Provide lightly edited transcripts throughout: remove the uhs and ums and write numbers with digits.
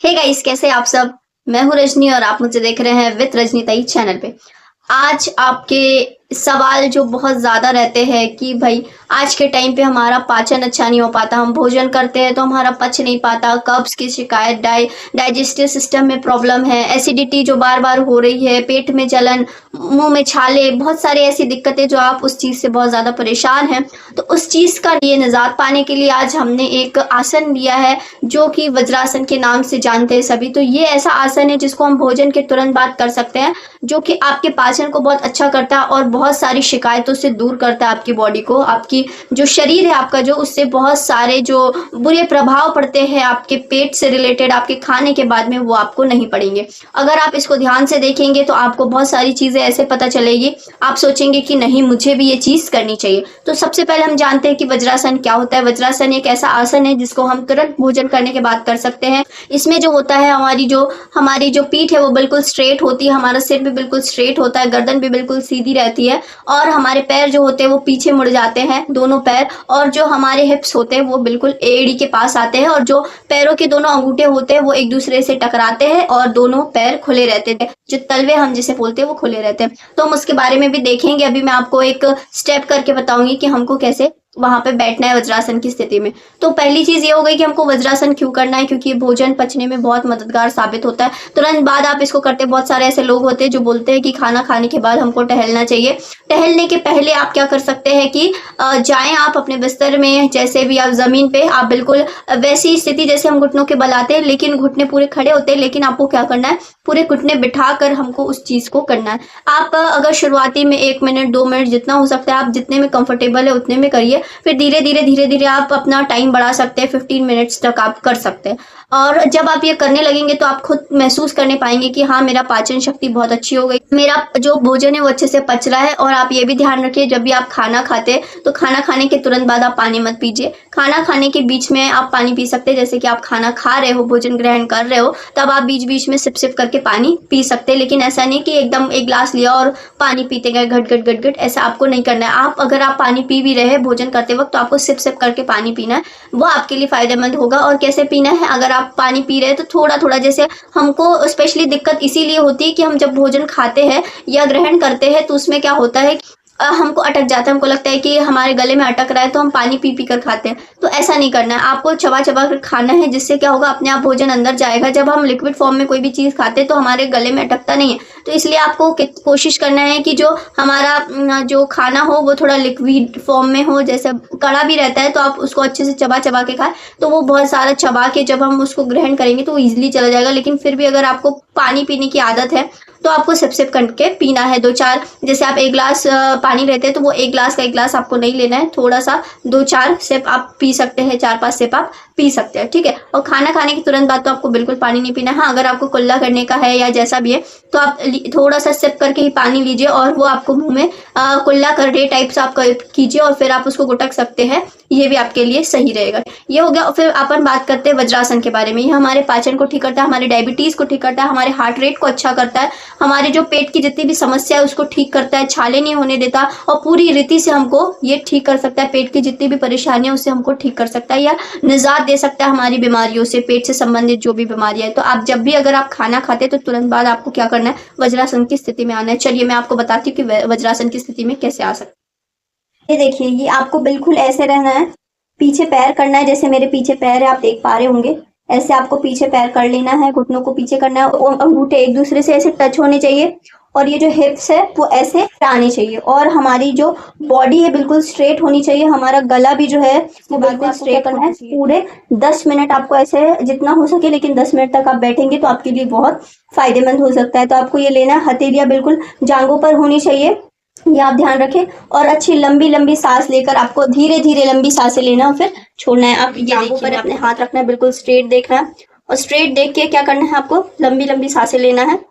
Hey guys, कैसे आप सब। मैं हूँ रजनी और आप मुझे देख रहे हैं विद रजनी तई चैनल पे। आज आपके सवाल जो बहुत ज़्यादा रहते हैं कि भाई आज के टाइम पे हमारा पाचन अच्छा नहीं हो पाता, हम भोजन करते हैं तो हमारा पच नहीं पाता, कब्ज की शिकायत, डाइजेस्टिव सिस्टम में प्रॉब्लम है, एसिडिटी जो बार बार हो रही है, पेट में जलन, मुंह में छाले, बहुत सारी ऐसी दिक्कतें जो आप उस चीज़ से बहुत ज़्यादा परेशान हैं। तो उस चीज़ का लिए निजात पाने के लिए आज हमने एक आसन लिया है जो कि वज्रासन के नाम से जानते हैं सभी। तो ये ऐसा आसन है जिसको हम भोजन के तुरंत बाद कर सकते हैं, जो कि आपके पाचन को बहुत अच्छा करता है और बहुत सारी शिकायतों से दूर करता है आपकी बॉडी को। आपकी जो शरीर है आपका, जो उससे बहुत सारे जो बुरे प्रभाव पड़ते हैं आपके पेट से रिलेटेड, आपके खाने के बाद में, वो आपको नहीं पड़ेंगे। अगर आप इसको ध्यान से देखेंगे तो आपको बहुत सारी चीज़ें ऐसे पता चलेगी, आप सोचेंगे कि नहीं मुझे भी ये चीज़ करनी चाहिए। तो सबसे पहले हम जानते हैं कि वज्रासन क्या होता है। वज्रासन एक ऐसा आसन है जिसको हम तुरंत भोजन करने के बाद कर सकते हैं। इसमें जो होता है, हमारी जो पीठ है वो बिल्कुल स्ट्रेट होती है, हमारा सिर भी बिल्कुल स्ट्रेट होता है, गर्दन भी बिल्कुल सीधी रहती है और हमारे पैर जो होते हैं वो पीछे मुड़ जाते हैं, दोनों पैर। और जो हमारे हिप्स होते हैं वो बिल्कुल एड़ी के पास आते हैं और जो पैरों के दोनों अंगूठे होते हैं वो एक दूसरे से टकराते हैं और दोनों पैर खुले रहते थे, जो तलवे हम जिसे बोलते हैं वो खुले रहते हैं। तो हम उसके बारे में भी देखेंगे। अभी मैं आपको एक स्टेप करके बताऊंगी कि हमको कैसे वहां पे बैठना है वज्रासन की स्थिति में। तो पहली चीज ये हो गई कि हमको वज्रासन क्यों करना है, क्योंकि ये भोजन पचने में बहुत मददगार साबित होता है। तुरंत बाद आप इसको करते, बहुत सारे ऐसे लोग होते हैं जो बोलते हैं कि खाना खाने के बाद हमको टहलना चाहिए। टहलने के पहले आप क्या कर सकते हैं कि जाएं आप अपने बिस्तर में, जैसे भी आप जमीन पे, आप बिल्कुल वैसी स्थिति जैसे हम घुटनों के बल आते हैं, लेकिन घुटने पूरे खड़े होते हैं, लेकिन आपको क्या करना है, पूरे घुटने बिठाकर हमको उस चीज को करना है। आप अगर शुरुआती में 1 मिनट 2 मिनट जितना हो सकता है, आप जितने में कंफर्टेबल है उतने में करिए। फिर धीरे धीरे आप अपना टाइम बढ़ा सकते हैं, 15 मिनट्स तक आप कर सकते हैं। और जब आप ये करने लगेंगे तो आप खुद महसूस करने पाएंगे कि हाँ, मेरा पाचन शक्ति बहुत अच्छी हो गई, मेरा जो भोजन है वो अच्छे से पच रहा है। और आप ये भी ध्यान रखिए, जब भी आप खाना खाते हैं तो खाना खाने के तुरंत बाद आप पानी मत पीजिए। खाना खाने के बीच में आप पानी पी सकते हैं, जैसे कि आप खाना खा रहे हो, भोजन ग्रहण कर रहे हो, तब आप बीच बीच में सिप सिप करके पानी पी सकते हैं। लेकिन ऐसा नहीं कि एकदम एक ग्लास लिया और पानी पीते गए घट घट घट घट, ऐसा आपको नहीं करना है। आप अगर आप पानी पी भी रहे हैं भोजन करते वक्त, तो आपको सिप सिप करके पानी पीना है, वो आपके लिए फायदेमंद होगा। और कैसे पीना है, अगर आप पानी पी रहे हैं तो थोड़ा थोड़ा, जैसे हमको स्पेशली दिक्कत इसीलिए होती है कि हम जब भोजन खाते हैं या ग्रहण करते हैं तो उसमें क्या होता है, हमको अटक जाता है, हमको लगता है कि हमारे गले में अटक रहा है, तो हम पानी पी पी कर खाते हैं। तो ऐसा नहीं करना है, आपको चबा चबा कर खाना है, जिससे क्या होगा, अपने आप भोजन अंदर जाएगा। जब हम लिक्विड फॉर्म में कोई भी चीज़ खाते हैं तो हमारे गले में अटकता नहीं है। तो इसलिए आपको कोशिश करना है कि जो हमारा जो खाना हो वो थोड़ा लिक्विड फॉर्म में हो, जैसे कड़ा भी रहता है तो आप उसको अच्छे से चबा चबा के खाएं। तो वो बहुत सारा चबा के जब हम उसको ग्रहण करेंगे तो वो ईजिली चला जाएगा। लेकिन फिर भी अगर आपको पानी पीने की आदत है तो आपको सिप सिप करके पीना है। 2-4, जैसे आप 1 ग्लास पानी लेते हैं तो वो 1 ग्लास का 1 ग्लास आपको नहीं लेना है, थोड़ा सा 2-4 सिप आप पी सकते हैं, 4-5 सिप आप पी सकते हैं, ठीक है। और खाना खाने के तुरंत बाद तो आपको बिल्कुल पानी नहीं पीना है। हाँ, अगर आपको कुल्ला करने का है या जैसा भी है तो आप थोड़ा सा सिप करके ही पानी लीजिए और वो आपको मुंह में कुल्ला करने टाइप से आप कीजिए और फिर आप उसको गुटक सकते हैं, ये भी आपके लिए सही रहेगा। ये हो गया। और फिर अपन बात करते हैं वज्रासन के बारे में। ये हमारे पाचन को ठीक करता है, हमारे डायबिटीज को ठीक करता है, हमारे हार्ट रेट को अच्छा करता है, हमारे जो पेट की जितनी भी समस्या है उसको ठीक करता है, छाले नहीं होने देता और पूरी रीति से हमको ये ठीक कर सकता है। पेट की जितनी भी परेशानियां उससे हमको ठीक कर सकता है या निजात दे सकता है हमारी बीमारियों से, पेट से संबंधित जो भी बीमारियां है। तो आप जब भी अगर आप खाना खाते हैं तो तुरंत बाद आपको क्या करना है, वज्रासन की स्थिति में आना है। चलिए मैं आपको बताती हूँ कि वज्रासन की स्थिति में कैसे आ सकते हैं। ये देखिए, ये आपको बिल्कुल ऐसे रहना है, पीछे पैर करना है, जैसे मेरे पीछे पैर है आप देख पा रहे होंगे। ऐसे आपको पीछे पैर कर लेना है, घुटनों को पीछे करना है, अंगूठे एक दूसरे से ऐसे टच होने चाहिए और ये जो हिप्स है वो ऐसे आने चाहिए और हमारी जो बॉडी है बिल्कुल स्ट्रेट होनी चाहिए। हमारा गला भी जो है वो बिल्कुल स्ट्रेट करना है। पूरे 10 मिनट आपको ऐसे जितना हो सके, लेकिन 10 मिनट तक आप बैठेंगे तो आपके लिए बहुत फायदेमंद हो सकता है। तो आपको ये लेना है, हथेलियां बिल्कुल जांघों पर होनी चाहिए, ये आप ध्यान रखें। और अच्छी लंबी लंबी सांस लेकर आपको धीरे धीरे लंबी सांसें लेना और फिर छोड़ना है। आप ये देखिए, पर अपने हाथ रखना है, बिल्कुल स्ट्रेट देखना है और स्ट्रेट देख के क्या करना है, आपको लंबी लंबी सांसें लेना है।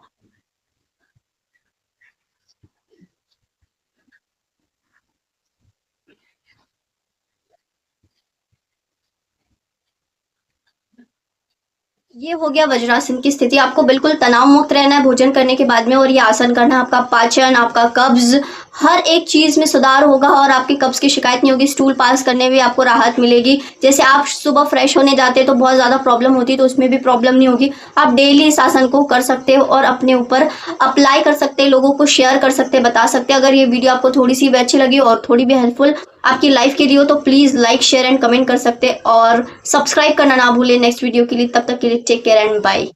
ये हो गया वज्रासन की स्थिति। आपको बिल्कुल तनाव मुक्त रहना है भोजन करने के बाद में, और ये आसन करना आपका पाचन, आपका कब्ज, हर एक चीज़ में सुधार होगा और आपकी कब्ज की शिकायत नहीं होगी। स्टूल पास करने में आपको राहत मिलेगी। जैसे आप सुबह फ्रेश होने जाते हैं तो बहुत ज़्यादा प्रॉब्लम होती है, तो उसमें भी प्रॉब्लम नहीं होगी। आप डेली इस आसन को कर सकते हो और अपने ऊपर अप्लाई कर सकते हैं, लोगों को शेयर कर सकते हैं, बता सकते हैं। अगर ये वीडियो आपको थोड़ी सी भी अच्छी लगी और थोड़ी भी हेल्पफुल आपकी लाइफ के लिए हो तो please like, share and comment कर सकते हैं, और सब्सक्राइब करना ना भूलें नेक्स्ट वीडियो के लिए। तब तक के लिए टेक केयर एंड बाय।